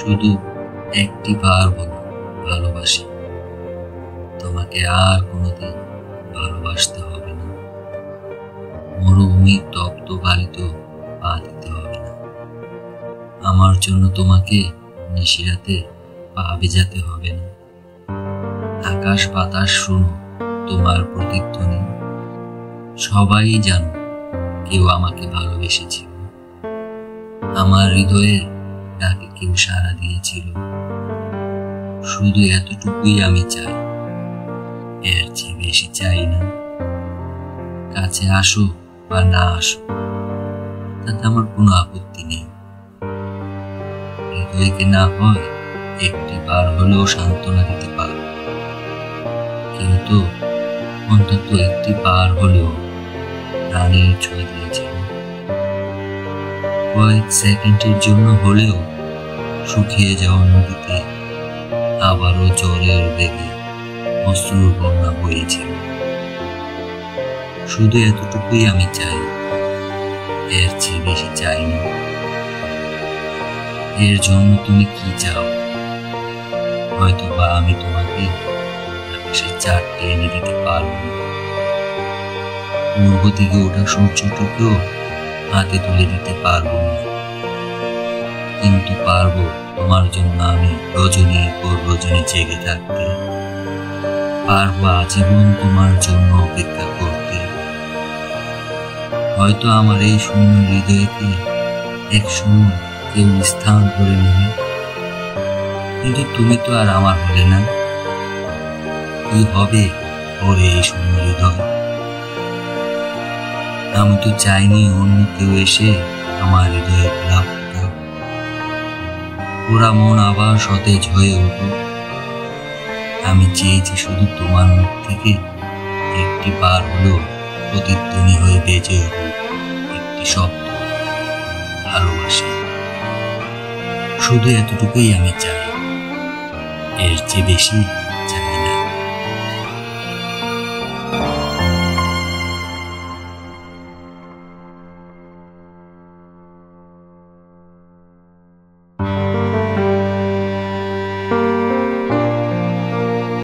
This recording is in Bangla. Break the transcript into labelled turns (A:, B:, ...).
A: শুধু একটি বার বলো ভালোবাসি। তোমাকে আর কোনোদিন ভালোবাসতে হবে না। মরুভূমির তপ্ত বালিতে পা দিতে হবে না। আমার জন্য তোমাকে নিশিরাতে পা ভেজাতে হবে না। আকাশ বাতাস শুনো তোমার প্রতিধ্বনি। সবাই জানো কেউ আমাকে ভালোবেসেছিল। আমার হৃদয়ের ডাকে কেউ সাড়া দিয়েছিল। শুধু এতটুকুই আমি চাই, এর চেয়ে বেশি চাই না। কাছে আসো বা না আসো, তাতে আমার কোনো আপত্তি নেই। হৃদয়কে না হয় একটি বার হলেও সান্ত্বনা দিতে পারো, কিন্তু অন্তত একটি বার হলেও প্রাণের ছোঁয়া দিয়েছিল। কয়েক সেকেন্ডের জন্য হলেও শুকিয়ে যাওয়া নদীতে আবারও জলের বেগে অশ্রুর বন্যা বইয়েছিল। শুধু এতটুকুই আমি চাই, এর চেয়ে বেশি চাই না। এর জন্য তুমি কি চাও? হয়তো বা আমি তোমাকে আকাশের চারটে এনে দিতে পারবো না। পূর্ব দিকে ওঠা সূর্যটুকেও হাতে তুলে দিতে পারবো না, কিন্তু পারবো তোমার জন্য আমি রজনীর পর রজনী জেগে থাকতে। পারবো আজীবন তোমার জন্য অপেক্ষা করতে। হয়তো আমার এই শূন্য হৃদয়কে একসময় কেউ স্থান করে নেবে, কিন্তু তুমি তো আর আমার হলে না। কি হবে ওরে এই শূন্য হৃদয়? আমি তো চাইনি অন্য কেউ এসে আমার হৃদয়ে গোলাপ ফোটাক। ওরা মন আবার সতেজ হয়ে উঠুক। আমি চেয়েছি শুধু তোমার মুখ থেকে একটি বার হলো প্রতিধ্বনি হয়ে বেজে উঠুক একটি শব্দ, ভালোবাসি। শুধু এতটুকুই আমি চাই, এর চেয়ে বেশি